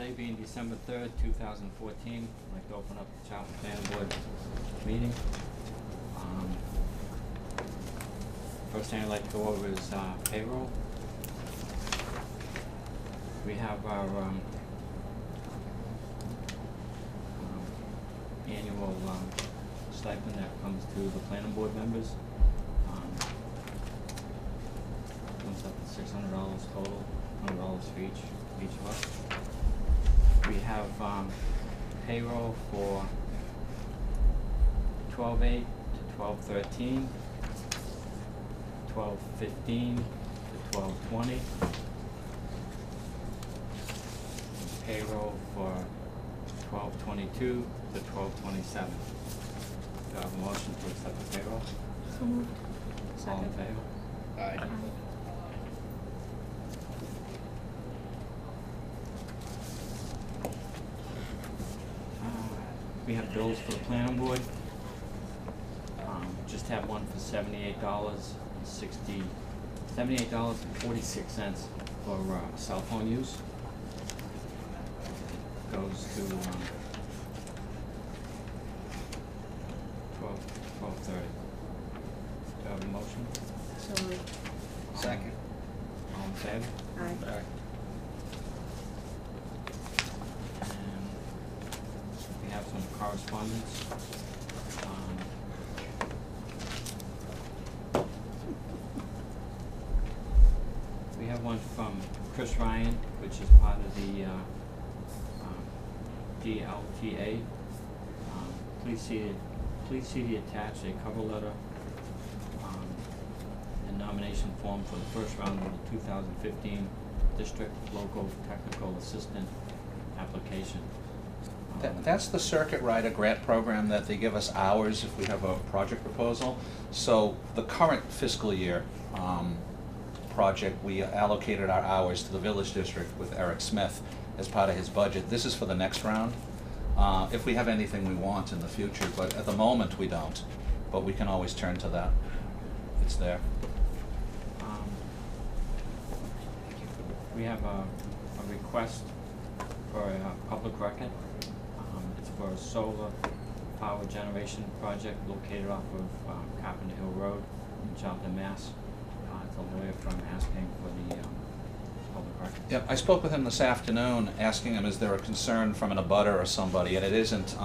Today being December 3rd, 2014, I'd like to open up the Charter Planning Board meeting. First thing I'd like to go over is payroll. We have our annual stipend that comes to the planning board members. Comes up to $600 total, $100 for each of us. We have payroll for 12/8 to 12/13, 12/15 to 12/20. Payroll for 12/22 to 12/27. Do I have a motion to accept the payroll? So moved. All in Second. favor? Aye. We have bills for the planning board. Just have one for $78.46 for cell phone use. Goes to 12:30. Do I have a motion? So moved. Second. All in favor? Aye. Aye. And we have some correspondence. We have one from Chris Ryan, which is part of the DLTA. Please see the attached a cover letter and nomination form for the first round of the 2015 District Local Technical Assistant application. That's the Circuit Rider grant program that they give us hours if we have a project proposal. So the current fiscal year project, we allocated our hours to the village district with Eric Smith as part of his budget. This is for the next round. If we have anything we want in the future, but at the moment we don't. But we can always turn to that. It's there. We have a request for a public record. It's for a solar power generation project located off of Carpenter Hill Road in Charlton, Mass. It's a lawyer firm asking for the public record. Yep, I spoke with him this afternoon, asking him, is there a concern from an abutter or somebody, and it isn't.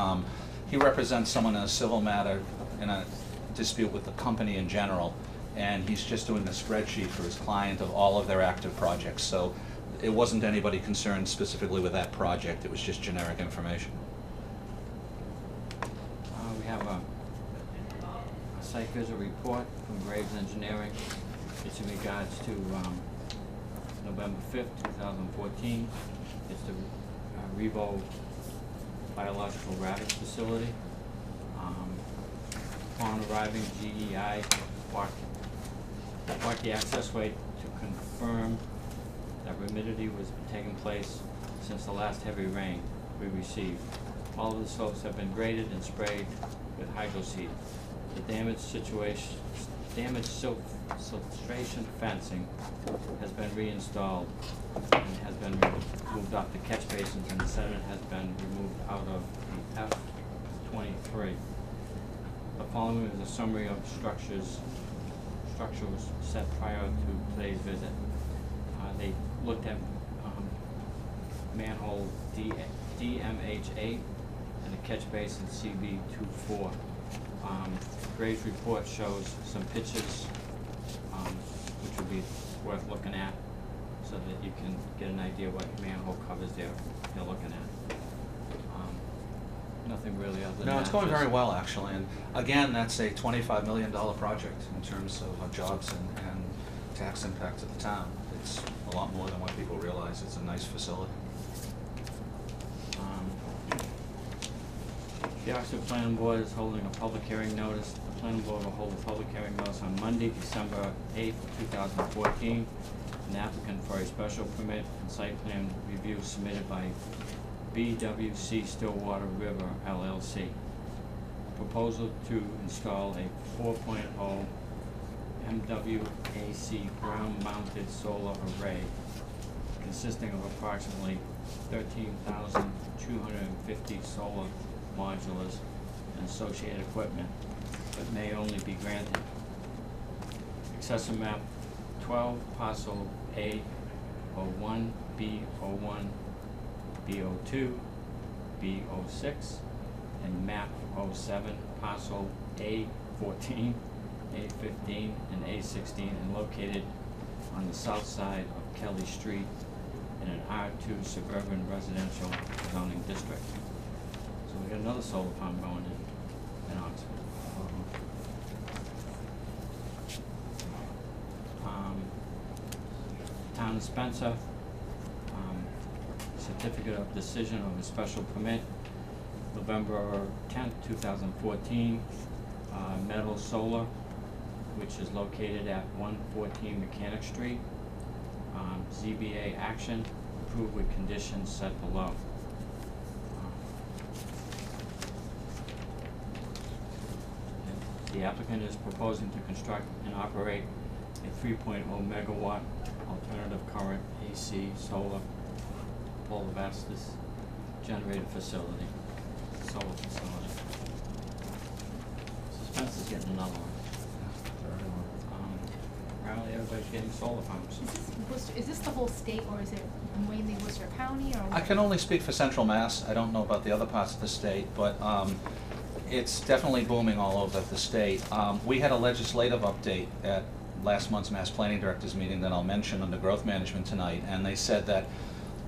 He represents someone in a civil matter, in a dispute with the company in general, and he's just doing a spreadsheet for his client of all of their active projects. So it wasn't anybody concerned specifically with that project, it was just generic information. We have a site visit report from Graves Engineering. It's in regards to November 5th, 2014. It's the Revo Biological Rabbit Facility. Upon arriving, GEI walked the accessway to confirm that remediation was taking place since the last heavy rain we received. All of the slopes have been graded and sprayed with hydroseed. The damaged siltration fencing has been reinstalled and has been moved off the catch basins, and the sediment has been removed out of the F-23. The following is a summary of structures set prior to today's visit. They looked at manhole DMH8 and the catch basin CB24. Graves' report shows some pictures which would be worth looking at so that you can get an idea what manhole covers they're looking at. Nothing really other than that. No, it's going just- very well, actually, and again, that's a $25 million project in terms of jobs and tax impact to the town. It's a lot more than what people realize. It's a nice facility. The Oxford Planning Board is holding a public hearing notice. The Planning Board will hold a public hearing notice on Monday, December 8th, 2014. An applicant for a special permit and site plan review submitted by BWC Stillwater River LLC. Proposal to install a 4.0 MWAC ground-mounted solar array consisting of approximately 13,250 solar modulars and associated equipment, but may only be granted. Accessor map 12, parcel A01, B01, B02, B06, and map 07, parcel A14, A15, and A16, and located on the south side of Kelly Street in an R2 suburban residential zoning district. So we got another solar farm going in Oxford. Town of Spencer, certificate of decision of a special permit, November 10th, 2014, Metal Solar, which is located at 114 Mechanic Street. ZBA action, approved with conditions set below. The applicant is proposing to construct and operate a 3.0 megawatt alternative current AC solar polyvastus generator facility, solar facility. So Spencer's getting another one. Apparently everybody's getting solar farms. Is this the whole state, or is it mainly Worcester County, or? I can only speak for Central Mass. I don't know about the other parts of the state, but it's definitely booming all over the state. We had a legislative update at last month's Mass Planning Directors meeting that I'll mention under growth management tonight, and they said that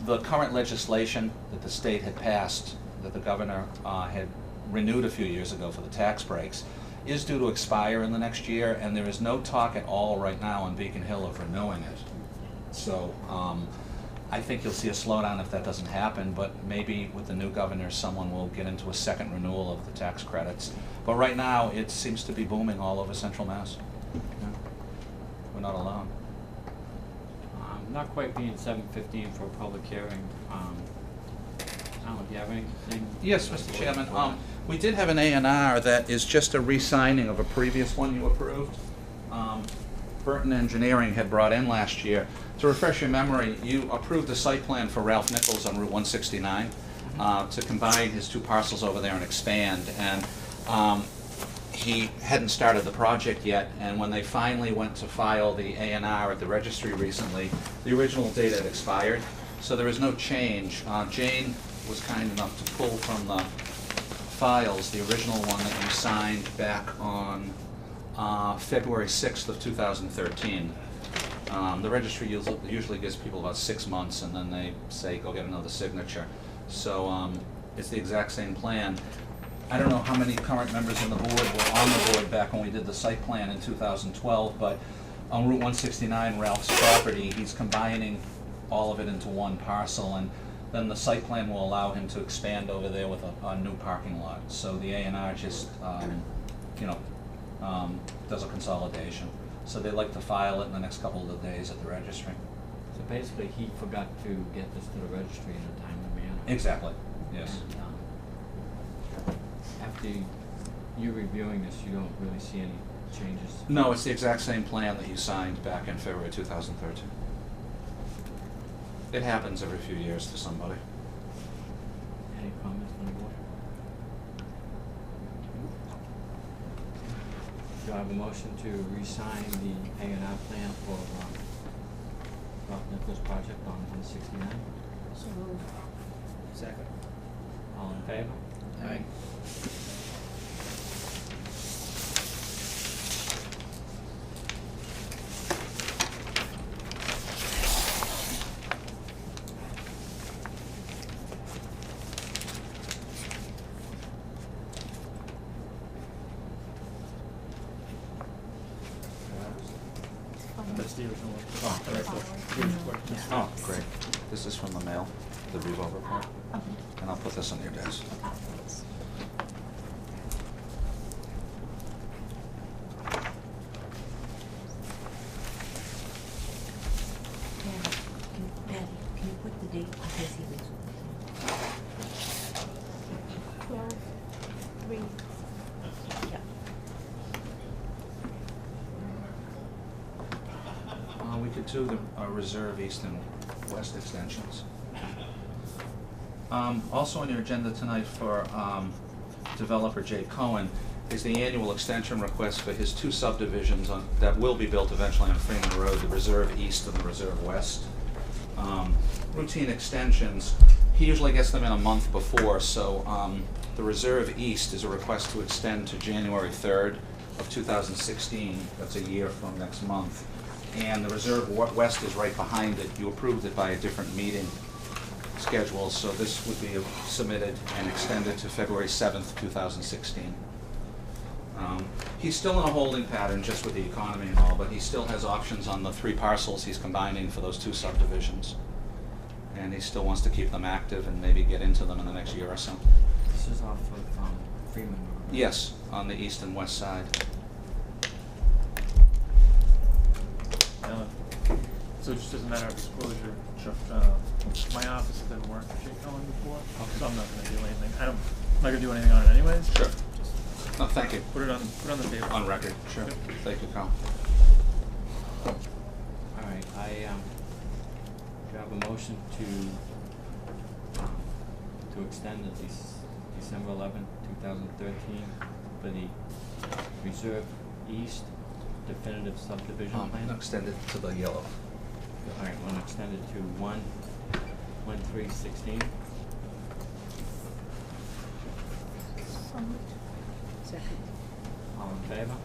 the current legislation that the state had passed, that the governor had renewed a few years ago for the tax breaks, is due to expire in the next year, and there is no talk at all right now on Beacon Hill of renewing it. So I think you'll see a slowdown if that doesn't happen, but maybe with the new governor, someone will get into a second renewal of the tax credits. But right now, it seems to be booming all over Central Mass. Yeah. We're not alone. Not quite being 7:15 for a public hearing. Alan, do you have anything? Yes, Mr. Chairman. We did have an A&R that is just a re-signing of a previous one you approved. Burton Engineering had brought in last year. To refresh your memory, you approved a site plan for Ralph Nichols on Route 169 to combine his two parcels over there and expand. And he hadn't started the project yet, and when they finally went to file the A&R at the registry recently, the original date had expired, so there is no change. Jane was kind enough to pull from the files the original one that you signed back on February 6th of 2013. The registry usually gives people about 6 months, and then they say, go get another signature. So it's the exact same plan. I don't know how many current members on the board were on the board back when we did the site plan in 2012, but on Route 169, Ralph's property, he's combining all of it into one parcel, and then the site plan will allow him to expand over there with a new parking lot. So the A&R just, does a consolidation. So they'd like to file it in the next couple of days at the registry. So basically, he forgot to get this to the registry in a timely manner. Exactly, yes. And, after you reviewing this, you don't really see any changes? No, it's the exact same plan that you signed back in February 2013. It happens every few years to somebody. Any comments from the board? Do I have a motion to re-sign the A&R plan for Ralph Nichols project on 169? So moved. Second. All in favor? Aye. That's the original one. Oh, The rest of the report. Oh, great. This is from the mail, the Revolver report, and I'll put this on your desk. Patty, can you put the date in case he was? 12/3. Yeah. We could do the Reserve Eastern west extensions. Also on your agenda tonight for developer Jay Cohen is the annual extension request for his two subdivisions that will be built eventually on Freeman Road, the Reserve East and the Reserve West. Routine extensions, he usually gets them in a month before, so the Reserve East is a request to extend to January 3rd of 2016. That's a year from next month. And the Reserve West is right behind it. You approved it by a different meeting schedule, so this would be submitted and extended to February 7th, 2016. He's still in a holding pattern just with the economy and all, but he still has options on the 3 parcels he's combining for those 2 subdivisions. And he still wants to keep them active and maybe get into them in the next year or so. This is off of Freeman Road. Yes, on the east and west side. So just as a matter of disclosure, my office has been working with Jay Cohen before, so I'm not gonna do anything. I'm not gonna do anything on it anyways. Sure. Just No, thank you. put it on the table. On record, sure. Yep. Thank you, Carl. All right, do you have a motion to extend at least December 11, 2013 for the Reserve East definitive subdivision plan? Extended to the yellow. All right, we'll extend it to 1/3/16. So moved. Second. All in favor?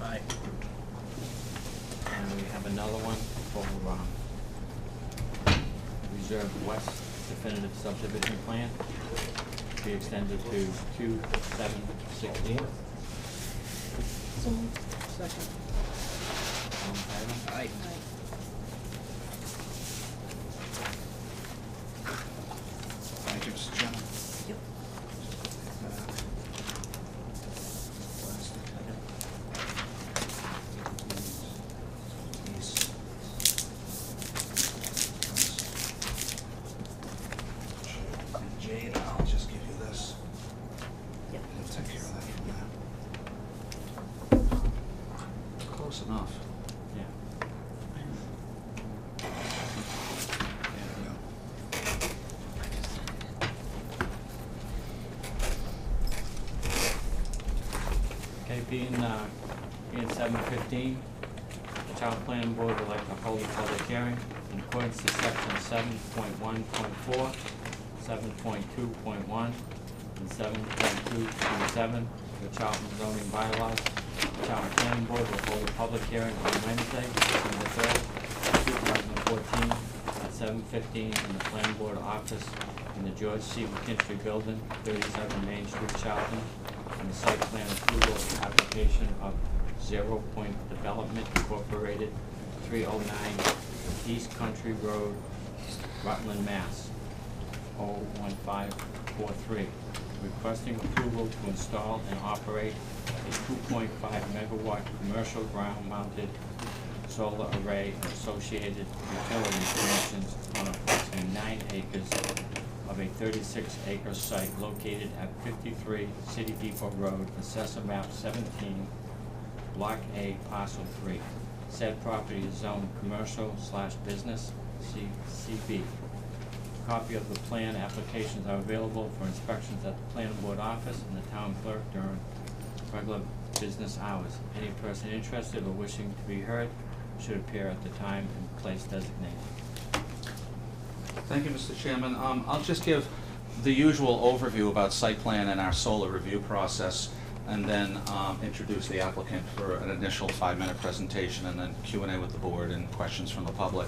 Aye. And we have another one for Reserve West definitive subdivision plan. Be extended to 2/7/16. So moved. Second. All in favor? Aye. Thank you, Mr. Chairman. Yep. And Jade, I'll just give you this. Yep. We'll take care of that from there. Close enough. Yeah. There we go. Okay, being 7:15, the Child Planning Board would like to hold a public hearing in accordance to section 7.1.4, 7.2.1, and 7.2.7 of the Charlton zoning bylaws. The Child Planning Board will hold a public hearing on Wednesday, December 3rd, 2014, at 7:15 in the Planning Board office in the George C. McKinstry Building, 37 Main Street, Charlton, on the site plan approval application of 0 Point Development Incorporated, 309 East Country Road, Rutland, Mass. 01543, requesting approval to install and operate a 2.5 megawatt commercial ground-mounted solar array and associated utility connections on approximately 9 acres of a 36-acre site located at 53 City Depot Road, Assessor Map 17, Block A, Parcel 3. Said property is zoned commercial/business, CB. Copy of the plan applications are available for inspections at the planning board office and the town clerk during regular business hours. Any person interested or wishing to be heard should appear at the time and place designated. Thank you, Mr. Chairman. I'll just give the usual overview about site plan and our solar review process, and then introduce the applicant for an initial 5-minute presentation, and then Q&A with the board and questions from the public.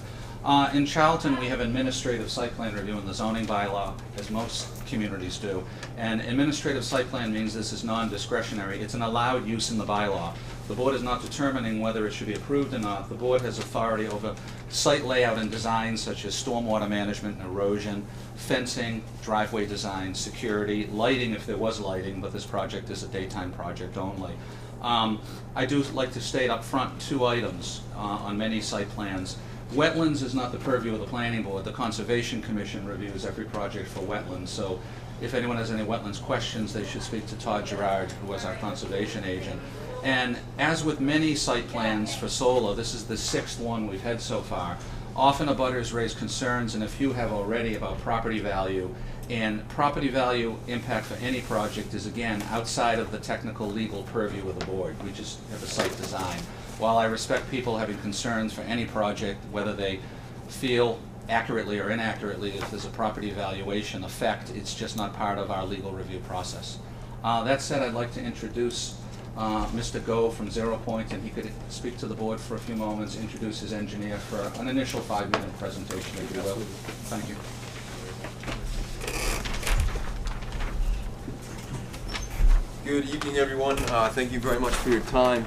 In Charlton, we have administrative site plan review in the zoning bylaw, as most communities do. And administrative site plan means this is non-discretionary. It's an allowed use in the bylaw. The board is not determining whether it should be approved or not. The board has authority over site layout and design such as stormwater management and erosion, fencing, driveway design, security, lighting if there was lighting, but this project is a daytime project only. I do like to state up front 2 items on many site plans. Wetlands is not the purview of the planning board. The Conservation Commission reviews every project for wetlands, so if anyone has any wetlands questions, they should speak to Todd Gerard, who is our conservation agent. And as with many site plans for solar, this is the 6th one we've had so far. Often abutters raise concerns, and a few have already, about property value. And property value impact for any project is, again, outside of the technical legal purview of the board. We just have a site design. While I respect people having concerns for any project, whether they feel accurately or inaccurately if there's a property valuation effect, it's just not part of our legal review process. That said, I'd like to introduce Mr. Gove from 0 Point, and he could speak to the board for a few moments, introduce his engineer for an initial 5-minute presentation, if you will. Thank you. Good evening, everyone. Thank you very much for your time.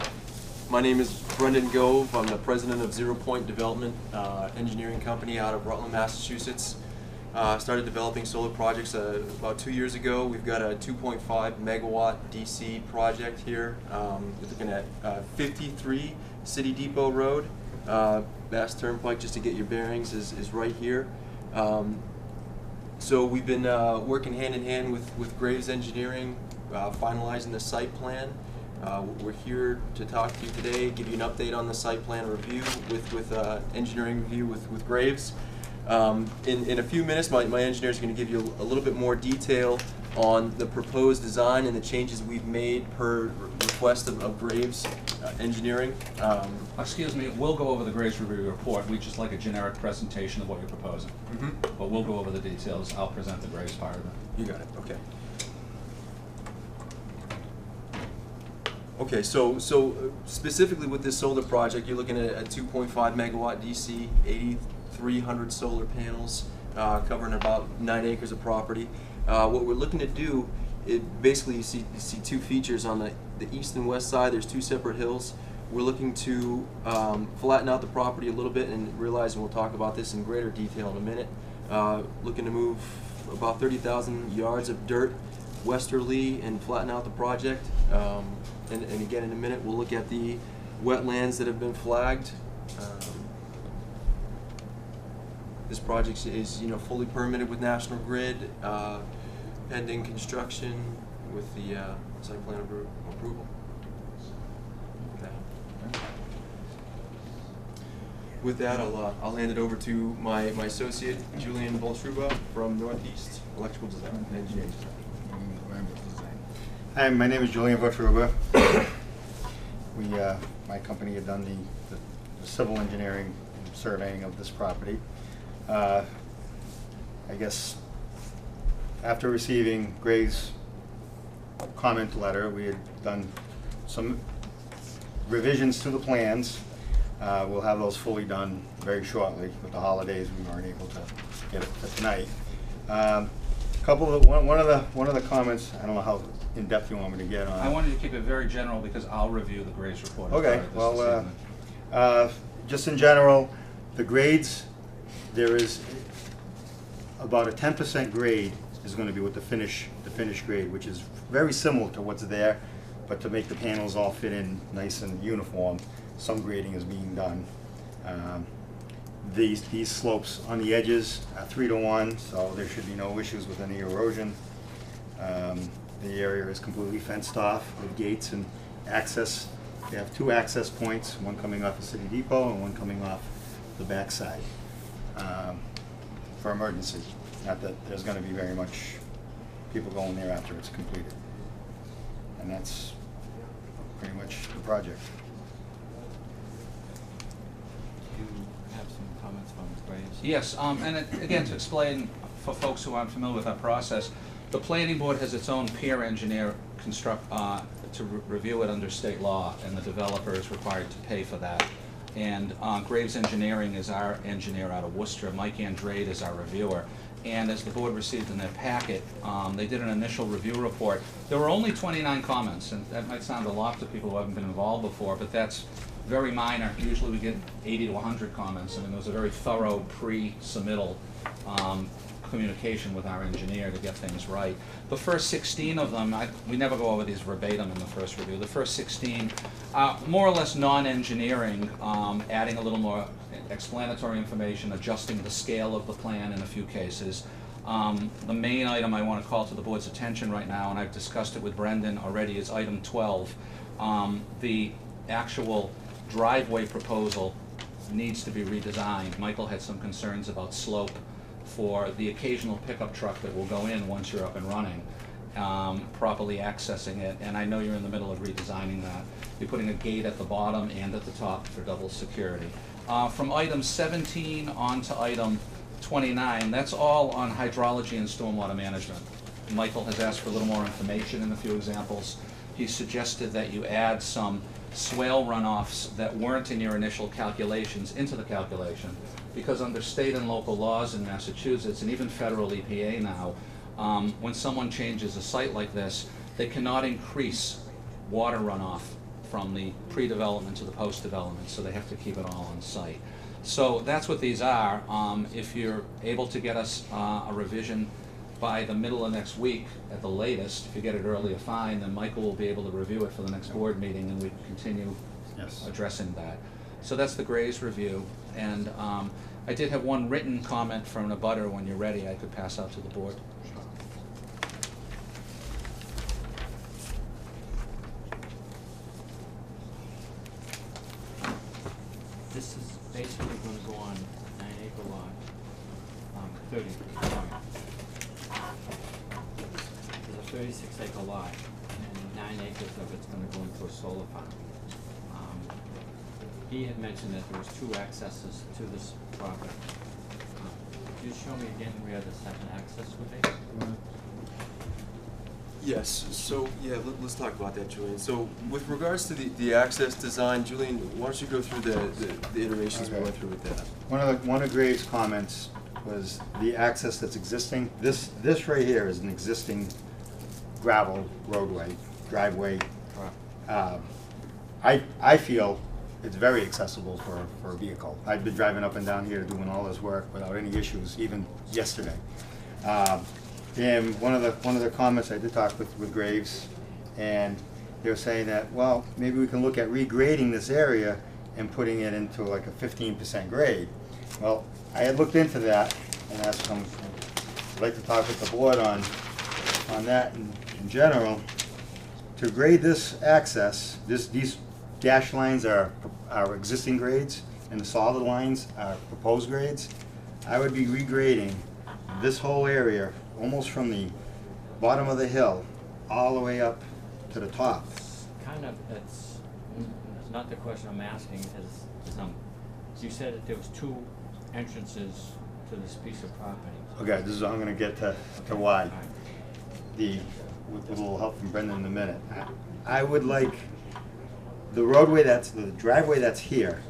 My name is Brendan Gove. I'm the president of 0 Point Development Engineering Company out of Rutland, Massachusetts. Started developing solar projects about 2 years ago. We've got a 2.5 megawatt DC project here. We're looking at 53 City Depot Road. Mass Turnpike, just to get your bearings, is right here. So we've been working hand in hand with Graves Engineering, finalizing the site plan. We're here to talk to you today, give you an update on the site plan review with engineering review with Graves. In a few minutes, my engineer is going to give you a little bit more detail on the proposed design and the changes we've made per request of Graves Engineering. Excuse me, we'll go over the Graves review report. We just like a generic presentation of what you're proposing. But we'll go over the details. I'll present the Graves part of it. You got it. Okay. Okay, so specifically with this solar project, you're looking at a 2.5 megawatt DC, 8,300 solar panels, covering about 9 acres of property. What we're looking to do, basically you see two features on the east and west side. There's two separate hills. We're looking to flatten out the property a little bit, and realizing we'll talk about this in greater detail in a minute. Looking to move about 30,000 yards of dirt westerly and flatten out the project. And again, in a minute, we'll look at the wetlands that have been flagged. This project is, fully permitted with National Grid, pending construction with the site plan approval. With that, I'll hand it over to my associate, Julian Boltruba from Northeast Electrical Design, Engineering Design. Hi, my name is Julian Votruba. My company had done the civil engineering and surveying of this property. I guess after receiving Graves' comment letter, we had done some revisions to the plans. We'll have those fully done very shortly. With the holidays, we weren't able to get it for tonight. One of the comments, I don't know how in depth you want me to get on. I wanted to keep it very general because I'll review the Graves report. Okay, as part of this evening. just in general, the grades, there is about a 10% grade is going to be with the finish grade, which is very similar to what's there, but to make the panels all fit in nice and uniform, some grading is being done. These slopes on the edges are 3-to-1, so there should be no issues with any erosion. The area is completely fenced off with gates and access. We have 2 access points, one coming off the City Depot and one coming off the backside for emergency. Not that there's going to be very much people going there after it's completed. And that's pretty much the project. Do you have some comments from Graves? Yes, again, to explain for folks who aren't familiar with our process, the planning board has its own peer engineer to review it under state law, and the developer is required to pay for that. And Graves Engineering is our engineer out of Worcester. Mike Andrade is our reviewer. And as the board received in their packet, they did an initial review report. There were only 29 comments, and that might sound a lot to people who haven't been involved before, but that's very minor. Usually we get 80 to 100 comments. I mean, there was a very thorough pre-submittal communication with our engineer to get things right. The first 16 of them, we never go over these verbatim in the first review. The first 16, more or less non-engineering, adding a little more explanatory information, adjusting the scale of the plan in a few cases. The main item I want to call to the board's attention right now, and I've discussed it with Brendan already, is item 12. The actual driveway proposal needs to be redesigned. Michael had some concerns about slope for the occasional pickup truck that will go in once you're up and running, properly accessing it, and I know you're in the middle of redesigning that. You're putting a gate at the bottom and at the top for double security. From item 17 on to item 29, that's all on hydrology and stormwater management. Michael has asked for a little more information in a few examples. He suggested that you add some swale runoffs that weren't in your initial calculations into the calculation, because under state and local laws in Massachusetts, and even federal EPA now, when someone changes a site like this, they cannot increase water runoff from the pre-development to the post-development, so they have to keep it all on site. So that's what these are. If you're able to get us a revision by the middle of next week at the latest, if you get it earlier, fine, then Michael will be able to review it for the next board meeting, and we can continue addressing that. So that's the Gray's review, and I did have one written comment from a abutter. When you're ready, I could pass out to the board. This is basically gonna go on a 9-acre lot, 30, sorry. There's a 36-acre lot, and 9 acres of it's gonna go into a solar farm. He had mentioned that there was 2 accesses to this property. Could you show me again where the second access would be? Yes, so, yeah, let's talk about that, Julian. So, with regards to the access design, Julian, why don't you go through the iterations we Okay. went through with that? One of Graves' comments was the access that's existing. This right here is an existing gravel roadway, driveway. I feel it's very accessible for a vehicle. I've been driving up and down here doing all this work without any issues, even yesterday. And one of the comments, I did talk with Graves, and they were saying that, well, maybe we can look at regrading this area and putting it into like a 15% grade. Well, I had looked into that, and I'd like to talk with the board on that in general. To grade this access, these dash lines are existing grades, and the solid lines are proposed grades. I would be regrading this whole area, almost from the bottom of the hill, all the way up to the top. It's not the question I'm asking, is you said that there was 2 entrances to this piece of property. Okay, this is, I'm gonna get to why. All right. With a little help from Brendan in a minute. I would like the roadway the driveway that's here.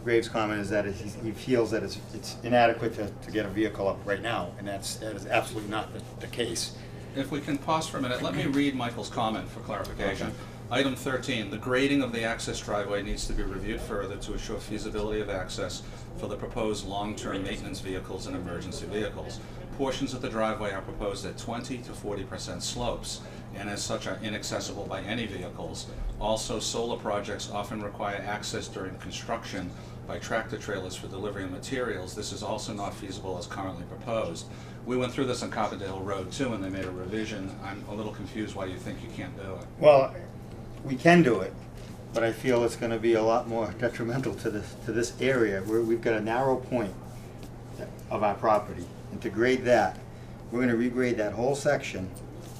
Graves' comment is that he feels that it's inadequate to get a vehicle up right now, and that is absolutely not the case. If we can pause for a minute, let me read Michael's comment for clarification. Okay. Item 13, the grading of the access driveway needs to be reviewed further to assure feasibility of access for the proposed long-term maintenance vehicles and emergency vehicles. Portions of the driveway are proposed at 20 to 40% slopes, and as such are inaccessible by any vehicles. Also, solar projects often require access during construction by tractor trailers for delivery of materials. This is also not feasible as currently proposed. We went through this on Copperdale Road too, and they made a revision. I'm a little confused why you think you can't do it. Well, we can do it, but I feel it's gonna be a lot more detrimental to this area where we've got a narrow point of our property. And to grade that, we're gonna regrade that whole section,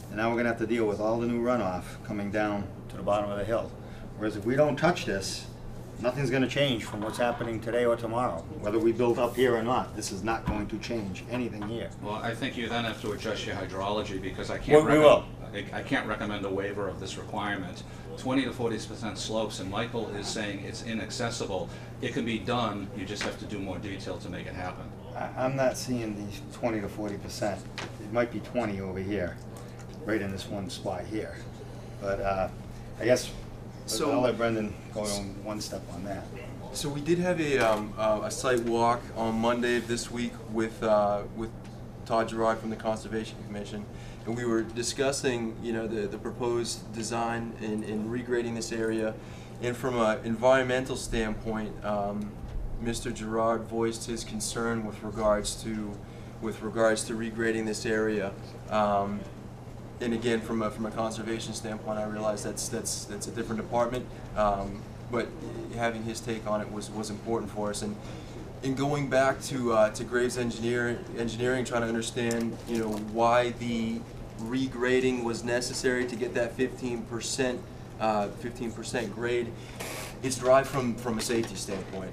and now we're gonna have to deal with all the new runoff coming down to the bottom of the hill. Whereas if we don't touch this, nothing's gonna change from what's happening today or tomorrow. Whether we build up here or not, this is not going to change anything here. Well, I think you then have to adjust your hydrology, because I Well, can't we will. I can't recommend a waiver of this requirement. 20 to 40% slopes, and Michael is saying it's inaccessible. It can be done, you just have to do more detail to make it happen. I'm not seeing these 20 to 40%. It might be 20 over here, right in this one spot here. But I guess So- I'll let Brendan go on one step on that. So we did have a site walk on Monday of this week with Todd Gerard from the Conservation Commission, and we were discussing, the proposed design in regrading this area. And from an environmental standpoint, Mr. Gerard voiced his concern with regards to regrading this area. And again, from a conservation standpoint, I realize that's a different department. but having his take on it was important for us. And in going back to Graves Engineering, trying to understand, you know, why the regrading was necessary to get that 15% grade. It's derived from a safety standpoint.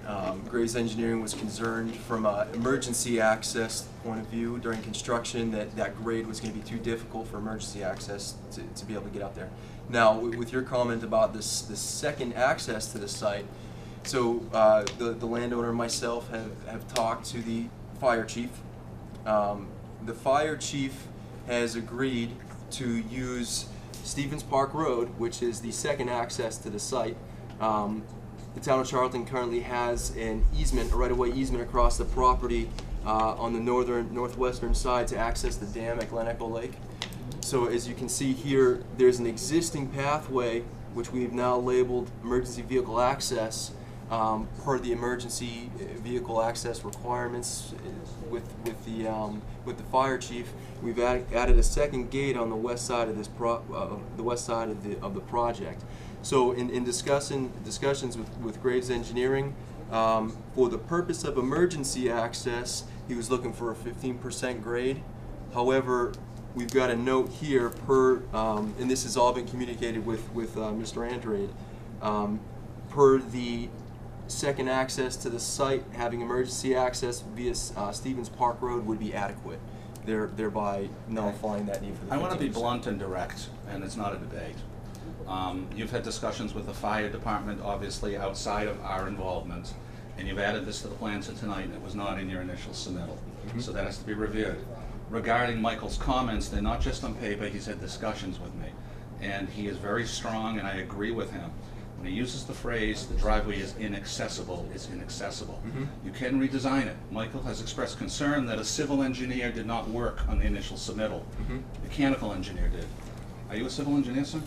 Graves Engineering was concerned from an emergency access point of view during construction that grade was going to be too difficult for emergency access to be able to get out there. Now, with your comment about the second access to the site, so the landowner and myself have talked to the fire chief. The fire chief has agreed to use Stevens Park Road, which is the second access to the site. The town of Charlton currently has an easement, a right-of-way easement across the property on the northwestern side to access the dam at Glen Echo Lake. So as you can see here, there's an existing pathway which we've now labeled emergency vehicle access per the emergency vehicle access requirements with the fire chief. We've added a second gate on the west side of this of the project. So in discussions with Graves Engineering, for the purpose of emergency access, he was looking for a 15% grade. However, we've got a note here and this has all been communicated with Mr. Andrade, per the second access to the site, having emergency access via Stevens Park Road would be adequate, thereby nullifying that need for the 15%. I want to be blunt and direct, and it's not a debate. You've had discussions with the fire department, obviously outside of our involvement, and you've added this to the plans of tonight, and it was not in your initial submittal. So that has to be reviewed. Regarding Michael's comments, they're not just on paper, he's had discussions with me. And he is very strong, and I agree with him. When he uses the phrase, the driveway is inaccessible, it's inaccessible. You can redesign it. Michael has expressed concern that a civil engineer did not work on the initial submittal. Mechanical engineer did. Are you a civil engineer, sir?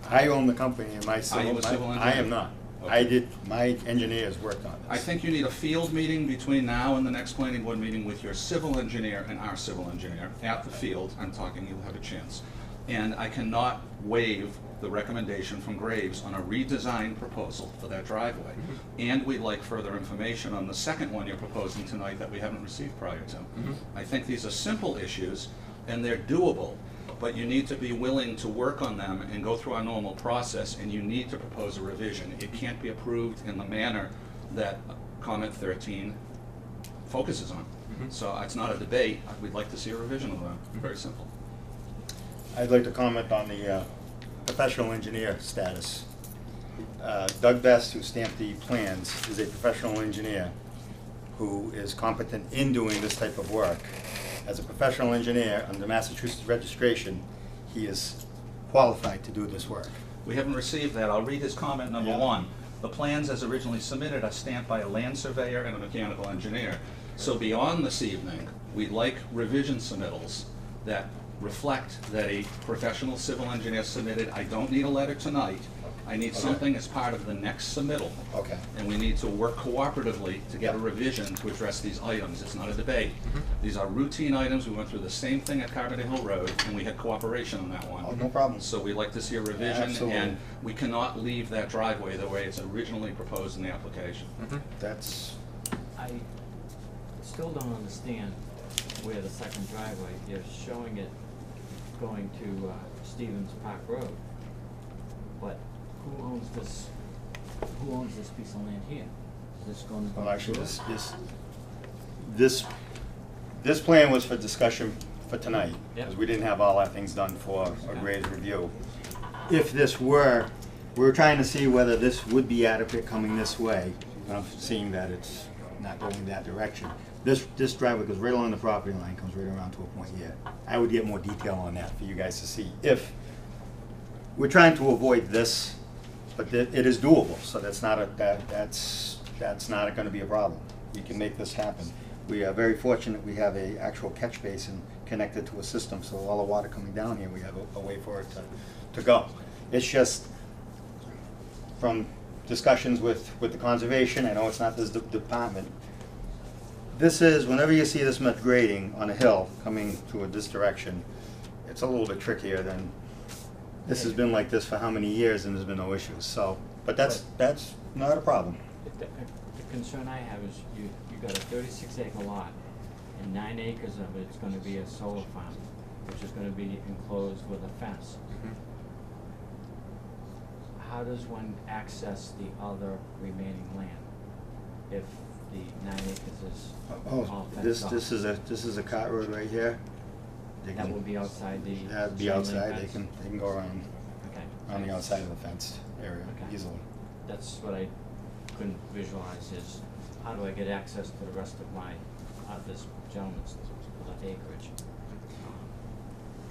I own the company and my civil. Are you a civil I engineer? am not. Okay. My engineers worked on this. I think you need a field meeting between now and the next planning board meeting with your civil engineer and our civil engineer at the field. I'm talking, you'll have a chance. And I cannot waive the recommendation from Graves on a redesigned proposal for that driveway. And we'd like further information on the second one you're proposing tonight that we haven't received prior to. I think these are simple issues and they're doable, but you need to be willing to work on them and go through our normal process, and you need to propose a revision. It can't be approved in the manner that comment 13 focuses on. So it's not a debate. We'd like to see a revision of that. Very simple. I'd like to comment on the professional engineer status. Doug Best, who stamped the plans, is a professional engineer who is competent in doing this type of work. As a professional engineer under Massachusetts registration, he is qualified to do this work. We haven't received that. I'll read his comment number one. The plans as originally submitted are stamped by a land surveyor and a mechanical engineer. So beyond this evening, we'd like revision submittals that reflect that a professional civil engineer submitted. I don't need a letter tonight. I need something as part of the next submittal. Okay. And we need to work cooperatively to get a revision to address these items. It's not a debate. These are routine items. We went through the same thing at Carbondale Hill Road, and we had cooperation on that one. Oh, no problem. So we'd like to see a revision, Absolutely. and we cannot leave that driveway the way it's originally proposed in the application. That's, I still don't understand where the second driveway, you're showing it going to Stevens Park Road. But who owns this piece of land here? Is this going to? well, actually, this plan was for discussion for tonight, because we didn't have all our things done for a grade review. If this were, we were trying to see whether this would be adequate coming this way, seeing that it's not going that direction. This driveway goes right along the property line, comes right around to a point here. I would get more detail on that for you guys to see. If, we're trying to avoid this, but it is doable, so that's not gonna be a problem. We can make this happen. We are very fortunate we have a actual catch basin connected to a system, so all the water coming down here, we have a way for it to go. It's just, from discussions with the conservation, I know it's not this department, this is, whenever you see this much grading on a hill coming toward this direction, it's a little bit trickier than, this has been like this for how many years and there's been no issues. So But that's not a problem. The concern I have is you got a 36-acre lot, and 9 acres of it's gonna be a solar farm, which is gonna be enclosed with a fence. Mhm. How does one access the other remaining land if the 9 acres is all fenced off? This is a cart road right here. They That can- will be outside the That'd be chain link outside, they fence? can go around Okay. on the outside of the fenced area Okay. easily. That's what I couldn't visualize is, how do I get access to the rest of my, this gentleman's acreage?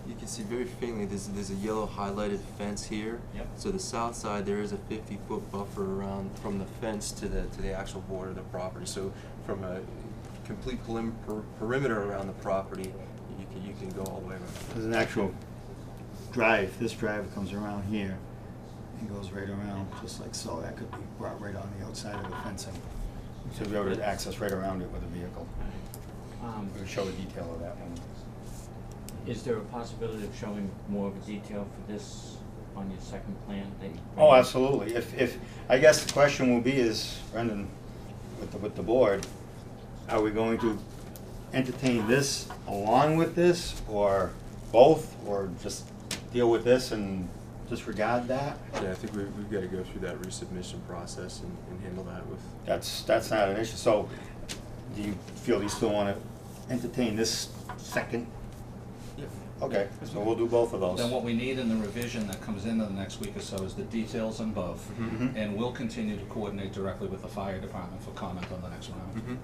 You can see very faintly, there's a yellow highlighted fence here. Yep. So the south side, there is a 50-foot buffer around from the fence to the actual border of the property. So from a complete perimeter around the property, you can go all the way around. There's an actual drive, this drive comes around here and goes right around, just like so. That could be brought right on the outside of the fencing. So you'll be able to access right around it with a vehicle. We'll show the detail of that one. Is there a possibility of showing more of a detail for this on your second plan that you? Oh, absolutely. If I guess the question will be is, Brendan, with the board, are we going to entertain this along with this, or both, or just deal with this and disregard that? Yeah, I think we've got to go through that resubmission process and handle that with. That's not an issue. So, do you feel you still want to entertain this second? Yeah. Okay, so we'll do both of those. Then what we need in the revision that comes in the next week or so is the details on both. Mhm. And we'll continue to coordinate directly with the fire department for comment on the next round. Mhm.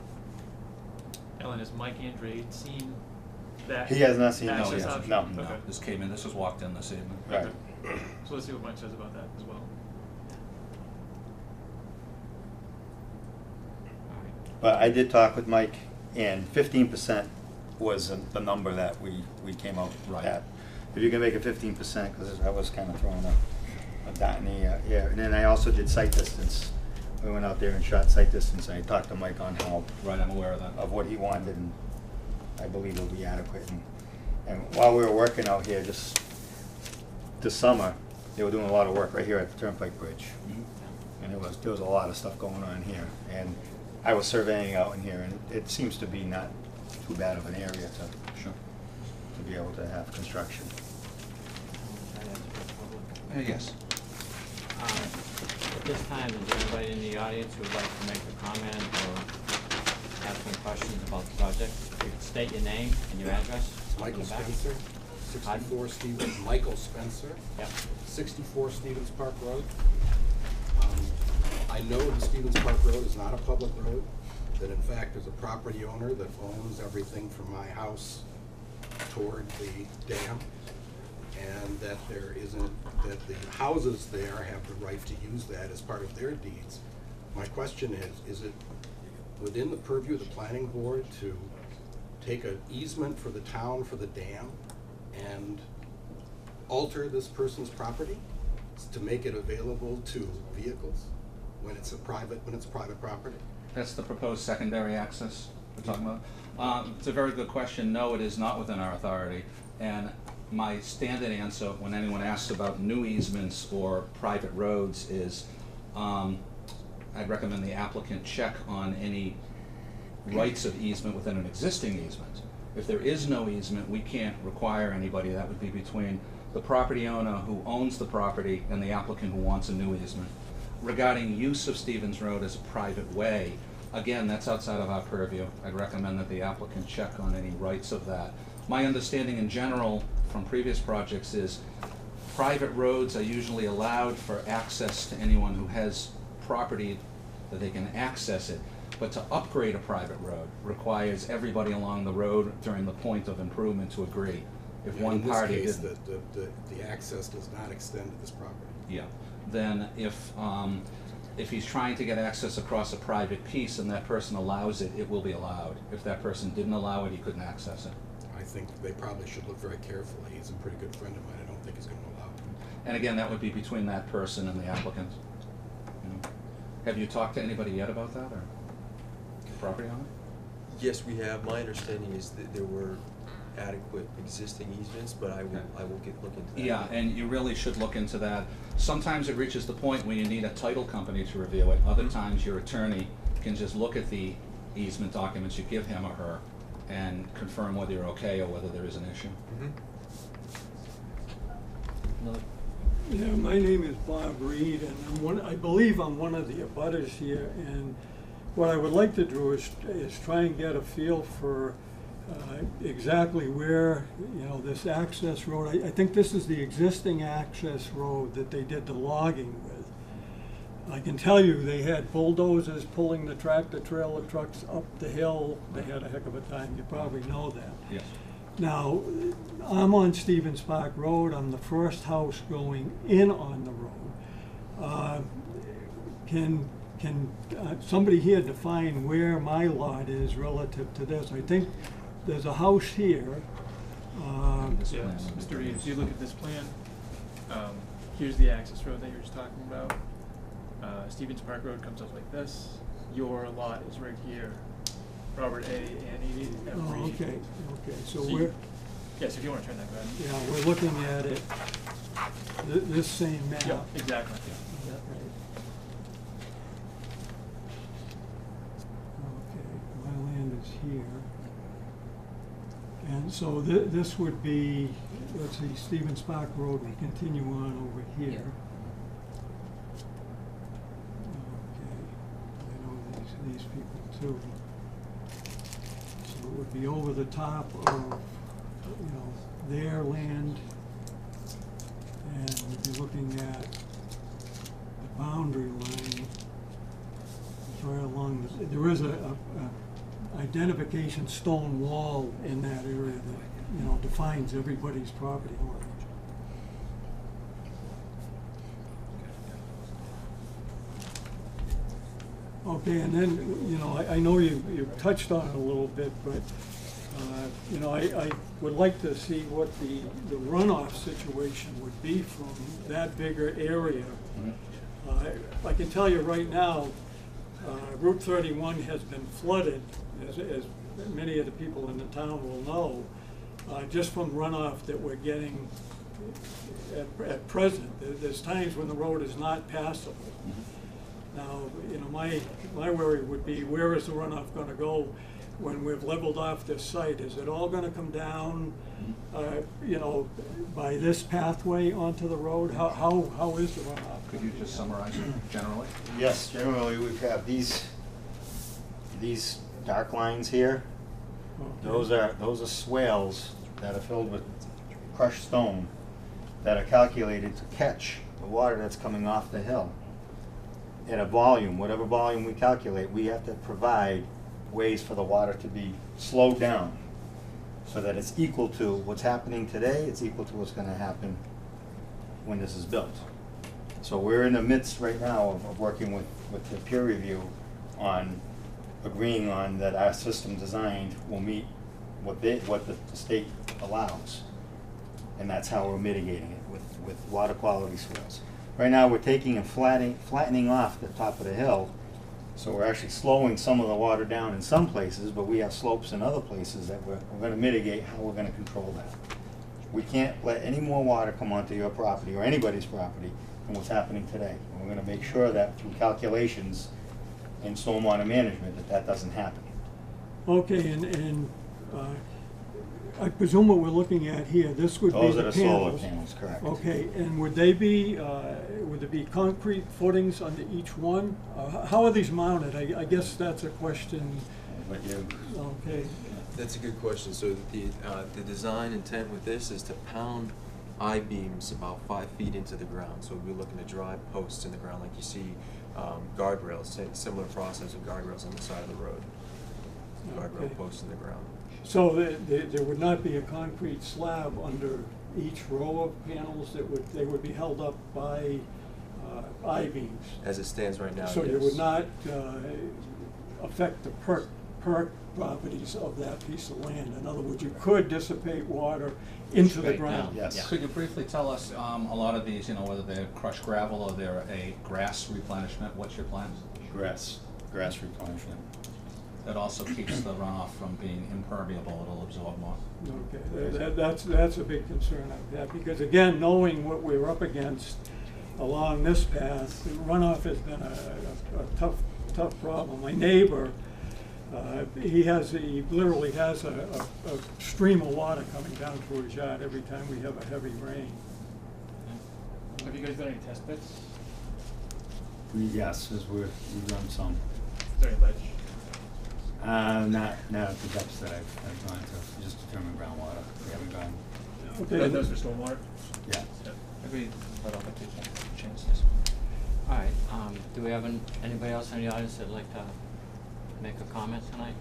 Ellen, has Mike Andrade seen that? He has not seen, no, access he hasn't. option? No. No, Okay. this came in, this was walked in this evening. Right. So let's see what Mike says about that as well. All right. But I did talk with Mike, and 15% was the number that we came up Right. at. If you can make it 15%, because I was kind of throwing a dot in the air. And then I also did site distance. We went out there and shot site distance, and I talked to Mike on how, Right, I'm aware of that. of what he wanted, and I believe it'll be adequate. And while we were working out here, just this summer, they were doing a lot of work right here at the Turnpike Bridge. Mhm. And there was a lot of stuff going on here, and I was surveying out in here, and it seems to be not too bad of an area Sure. to be able to have construction. Try that to the public. Yes. At this time, is there anybody in the audience who would like to make a comment or ask some questions about the project? You can state your name and your address. Michael in the back. Spencer, 64 Stevens, Michael Spencer, Yep. 64 Stevens Park Road. I know that Stevens Park Road is not a public road, that in fact there's a property owner that owns everything from my house toward the dam, and that that the houses there have the right to use that as part of their deeds. My question is it within the purview of the planning board to take an easement for the town for the dam and alter this person's property to make it available to vehicles when it's private property? That's the proposed secondary access we're talking about. It's a very good question. No, it is not within our authority. And my standard answer when anyone asks about new easements or private roads is I'd recommend the applicant check on any rights of easement within an existing easement. If there is no easement, we can't require anybody. That would be between the property owner who owns the property and the applicant who wants a new easement. Regarding use of Stevens Road as a private way, again, that's outside of our purview. I'd recommend that the applicant check on any rights of that. My understanding in general from previous projects is private roads are usually allowed for access to anyone who has property that they can access it. But to upgrade a private road requires everybody along the road during the point of improvement to agree. If one party In this didn't. case, the access does not extend to this property. Yeah, then if he's trying to get access across a private piece and that person allows it, it will be allowed. If that person didn't allow it, he couldn't access it. I think they probably should look very carefully. He's a pretty good friend of mine. I don't think he's going to allow it. And again, that would be between that person and the applicant. You know. Have you talked to anybody yet about that, or property owner? Yes, we have. My understanding is that there were adequate existing easements, but I will look into that. Yeah, and you really should look into that. Sometimes it reaches the point where you need a title company to review it. Other times your attorney can just look at the easement documents you give him or her and confirm whether you're okay or whether there is an issue. Yeah, my name is Bob Reed, and I believe I'm one of the abutters here, and what I would like to do is try and get a feel for exactly where, this access road, I think this is the existing access road that they did the logging with. I can tell you, they had bulldozers pulling the tractor trailer trucks up the hill. They had a heck of a time, you probably know that. Yes. Now, I'm on Stevens Park Road, I'm the first house going in on the road. Can somebody here define where my lot is relative to this? I think there's a house here. This Yeah, plan, Mr. Reed, if you look at this plan, here's the access road that you were just talking about. Stevens Park Road comes up like this. Your lot is right here. Robert A. and Edie have Oh, Reed. okay, so So you- we're, Yes, if you want to turn that, go ahead. yeah, we're looking at it, this same map. Yeah, exactly. Is that right? Okay, my land is here. And so this would be, let's see, Stevens Park Road, we continue on over here. Okay, I know these people too. So it would be over the top of, their land. And we'd be looking at the boundary line. It's right along, there is a identification stone wall in that area that, defines everybody's property line. Okay, and then, I know you touched on it a little bit, but, I would like to see what the runoff situation would be from that bigger area. I can tell you right now, Route 31 has been flooded, as many of the people in the town will know, just from runoff that we're getting at present. There's times when the road is not passable. Now, my worry would be, where is the runoff gonna go when we've leveled off this site? Is it all gonna come down, by this pathway onto the road? How is the runoff? Could you just summarize it generally? Yes, generally we have these dark lines here. Okay. Those are swales that are filled with crushed stone that are calculated to catch the water that's coming off the hill. In a volume, whatever volume we calculate, we have to provide ways for the water to be slowed down so that it's equal to what's happening today, it's equal to what's gonna happen when this is built. So we're in the midst right now of working with the peer review on agreeing on that our system designed will meet what the state allows. And that's how we're mitigating it with water quality swales. Right now, we're taking and flattening off the top of the hill, so we're actually slowing some of the water down in some places, but we have slopes in other places that we're gonna mitigate how we're gonna control that. We can't let any more water come onto your property or anybody's property than what's happening today. And we're gonna make sure that through calculations in stormwater management that doesn't happen. Okay, and I presume what we're looking at here, this would be Those the are panels. the solar panels, correct. Okay, and would there be concrete footings under each one? How are these mounted? I guess that's a question. But you, Okay, That's a good question. So the design intent with this is to pound I-beams about 5 feet into the ground. So we're looking to drive posts in the ground like you see guardrails, similar process of guardrails on the side of the road. Guardrail Okay. posts in the ground. so there would not be a concrete slab under each row of panels they would be held up by I-beams? As it stands right now, So yes. it would not affect the perk properties of that piece of land? In other words, you could dissipate water into the Straight ground? down. yes. Could you briefly tell us, a lot of these, whether they're crushed gravel or they're a grass replenishment, what's your plan? Grass replenishment. it also keeps the runoff from being impermeable, it'll absorb more. Okay, that's a big concern I've had, because again, knowing what we're up against along this path, runoff has been a tough problem. My neighbor, he literally has a stream of water coming down through his yard every time we have a heavy rain. Have you guys done any test pits? Yes, we've done some. Is there any ledge? Not at the depths that I've gone to, just determine groundwater. We haven't gone, Okay. Those for stormwater? yeah. Agreed. But I'll have to change this one. All right, do we have anybody else in the audience that'd like to make a comment tonight?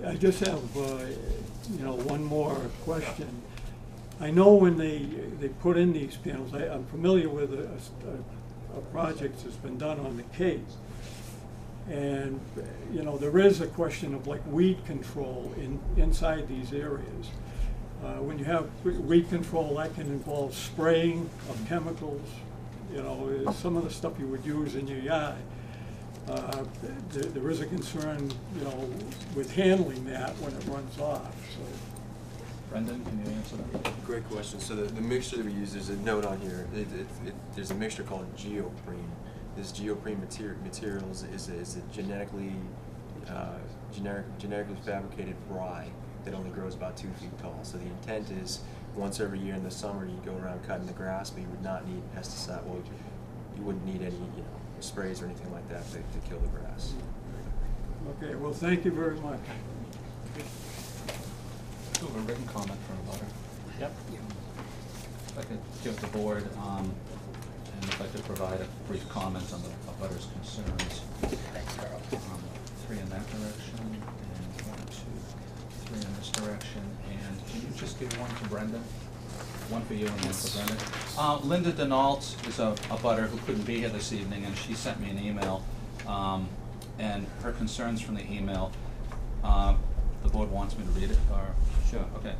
I just have, one more question. I know when they put in these panels, I'm familiar with a project that's been done on the Cape. And, there is a question of like weed control inside these areas. When you have weed control, that can involve spraying of chemicals, some of the stuff you would use in your yard. There is a concern, with handling that when it runs off, so. Brendan, can you answer that? Great question. So the mixture that we use, there's a note on here. There's a mixture called geoprene. This geoprene material is a genetically fabricated rye that only grows about 2 feet tall. So the intent is once every year in the summer you go around cutting the grass, but you would not need pesticide. Well, you wouldn't need any sprays or anything like that to kill the grass. Okay, well, thank you very much. Do have a written comment from a butter. Yep. If I could give the board, and if I could provide a brief comment on the butter's concerns. Thanks, Carl. 3 in that direction, and 1, 2, 3 in this direction. And can you just give one to Brendan? One for you and one for Brendan. Linda Denault is a butter who couldn't be here this evening, and she sent me an email. And her concerns from the email, the board wants me to read it, or? Sure. Okay.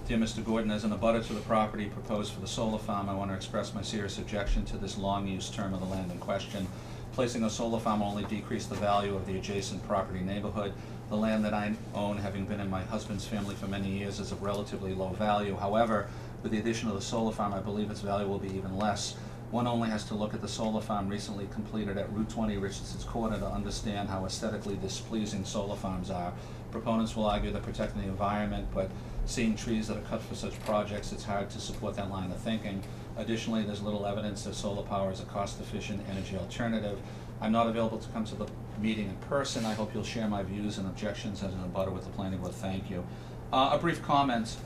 Dear Mr. Gordon, as an abutter to the property proposed for the solar farm, I want to express my serious objection to this long-use term of the land in question. Placing a solar farm will only decrease the value of the adjacent property neighborhood. The land that I own, having been in my husband's family for many years, is of relatively low value. However, with the addition of the solar farm, I believe its value will be even less. One only has to look at the solar farm recently completed at Route 20 Richardson's Corner to understand how aesthetically displeasing solar farms are. Proponents will argue they're protecting the environment, but seeing trees that are cut for such projects, it's hard to support that line of thinking. Additionally, there's little evidence that solar power is a cost-efficient energy alternative. I'm not available to come to the meeting in person. I hope you'll share my views and objections as an abutter with the planning board. Thank you. A brief comment.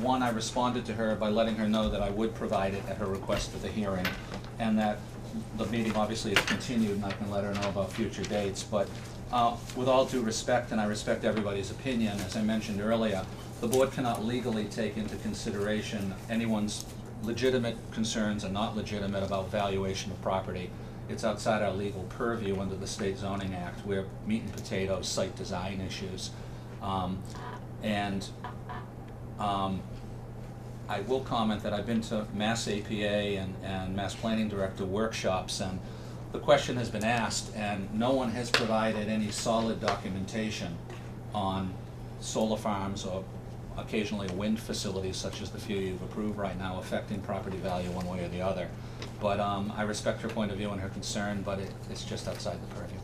One, I responded to her by letting her know that I would provide it at her request at the hearing, and that the meeting obviously is continued, and I can let her know about future dates. But with all due respect, and I respect everybody's opinion, as I mentioned earlier, the board cannot legally take into consideration anyone's legitimate concerns or not legitimate about valuation of property. It's outside our legal purview under the State Zoning Act. We're meat and potatoes, site design issues. I will comment that I've been to Mass APA and Mass Planning Director workshops, and the question has been asked, and no one has provided any solid documentation on solar farms or occasionally wind facilities such as the few you've approved right now affecting property value one way or the other. But I respect her point of view and her concern, but it's just outside the purview.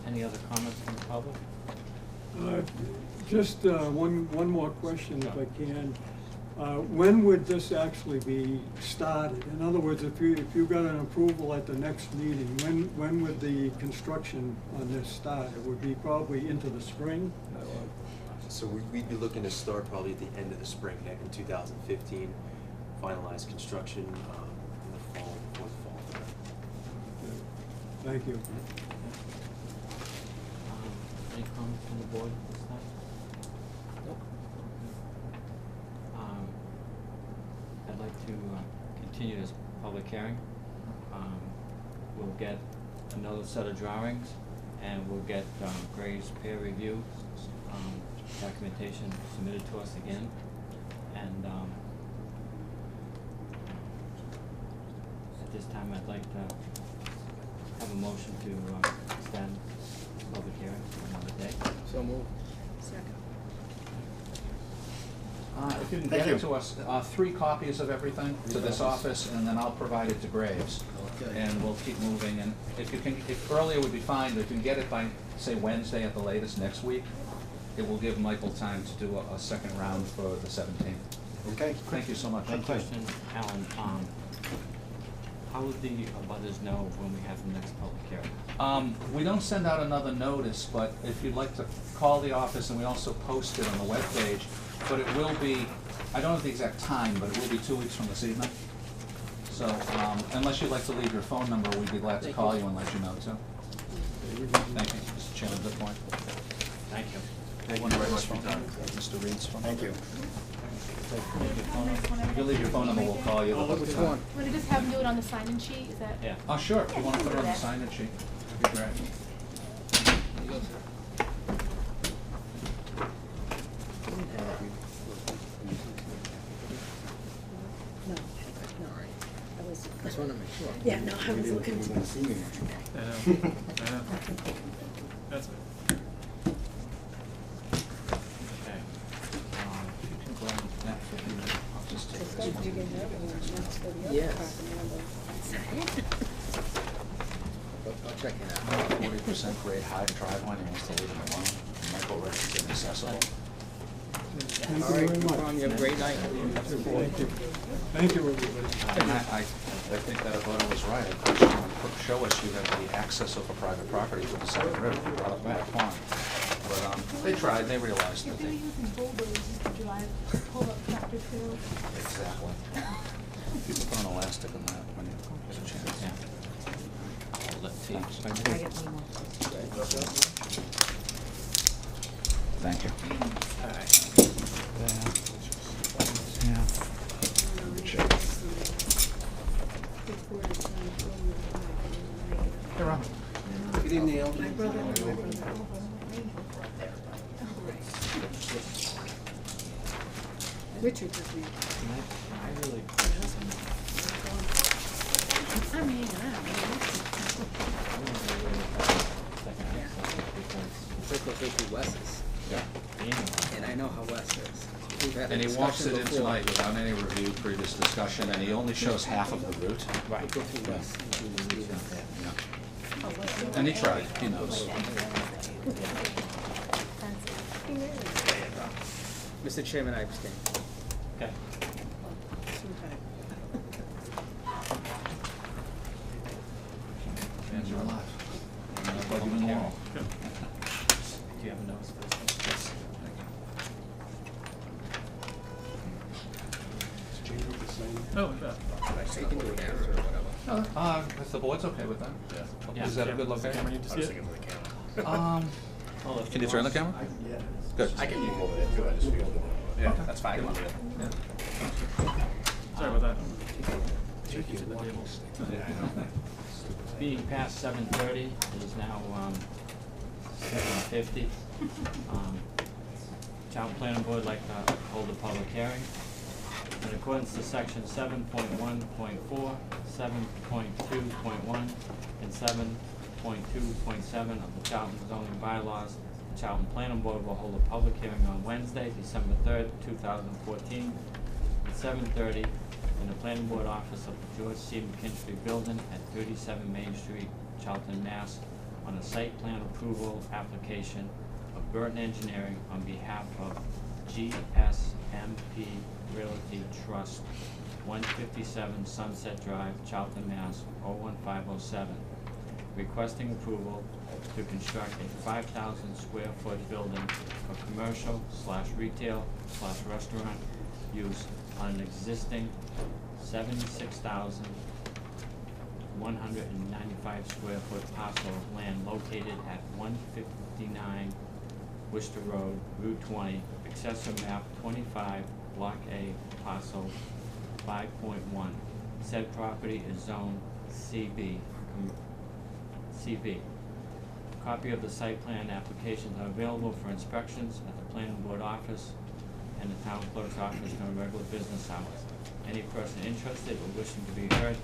Any other comments from the public? Just one more question, if I can. When would this actually be started? In other words, if you got an approval at the next meeting, when would the construction on this start? It would be probably into the spring? So we'd be looking to start probably at the end of the spring, heck, in 2015, finalize construction in the fall, before the fall. Thank you. Any comments from the board at this time? Nope. I'd like to continue this public hearing. We'll get another set of drawings, and we'll get Gray's peer review documentation submitted to us again, and At this time, I'd like to have a motion to extend public hearing for another day. So move. Second. If you can Thank get you. it to us, 3 copies of everything to this office, and then I'll provide it to Graves. Okay. And we'll keep moving, and if earlier would be fine, but if you can get it by, say, Wednesday at the latest next week, it will give Michael time to do a second round for the 17th. Okay. Thank you so much. Thank you. Question, Alan, how would the abutters know when we have the next public hearing? We don't send out another notice, but if you'd like to call the office, and we also post it on the webpage, but it will be, I don't know the exact time, but it will be 2 weeks from this evening. So, unless you'd like to leave your phone number, we'd be glad to call you and let you know too. Thank you, Mr. Chairman, good point. Thank you. Thank you very much for your time. Mr. Reed's phone. Thank you. If you leave your phone number, we'll call you. Which one? Want to just have them do it on the sign-in sheet, is that? Yeah. Oh, sure, if you want to put it on the sign-in sheet, that'd be great. No, no. I was. Just wanna make sure. Yeah, no, I was looking. You won't see me much. I know. That's it. Okay. You can go on to that for a minute. I'll just take this Did you one. get another one? That's for the other Yes. property on the I'll check it out. 40% grade high driveway, and he wants to leave it alone. Michael Rich is inaccessible. Thank you very much. You have a great night. Thank you. Thank you, everybody. And I think that abutter was right. I could show us you have the access of a private property to the side of the river, right up that pond. But, they tried, they realized If that they were they, using bulldozers to drive, pull up tractor trailers. exactly. You can put an elastic on that when you get a chance. Yeah. I'll let T. I get one more. Thank you. Hey, Ron. Good evening, Al. My brother. Richard took me. I really. I mean, I don't Circle through Wes's, Yeah. and I know how Wes is. We've had a And he walks discussion it in before. tonight without any review, previous discussion, and he only shows half of the route. We go through Wes. Yeah. And he tried, he knows. Mr. Chairman, I abstain. Okay. And you're alive. Like you in the wall. Do you have a notice for this? Yes. Oh, yeah. So you can do it after or whatever. If the board's okay with that. Yeah. Is that a good Does the camera location? need to see it? Well, if Can you he turn the wants- camera? Good. I can move over there too, I just feel. Yeah, that's fine. Sorry about that. Being past 7:30, it is now 7:50. Town Planning Board would like to hold a public hearing. In accordance to section 7.1.4, 7.2.1, and 7.2.7 of the Charlton zoning bylaws, the Charlton Planning Board will hold a public hearing on Wednesday, December 3rd, 2014, at 7:30 in the Planning Board office of the George C. McKinstry Building at 37 Main Street, Charlton, Mass, on a site plan approval application of Burton Engineering on behalf of GSMP Realty Trust, 157 Sunset Drive, Charlton, Mass, 01507, requesting approval to construct a 5,000 square foot building for commercial/retail/restaurant use on an existing 76,195 square foot parcel of land located at 159 Worcester Road, Route 20, Accessor Map 25, Block A, Parcel 5.1. Said property is Zone CB. Copy of the site plan applications are available for inspections at the planning board office and the town clerk's office during regular business hours. Any person interested or wishing to be heard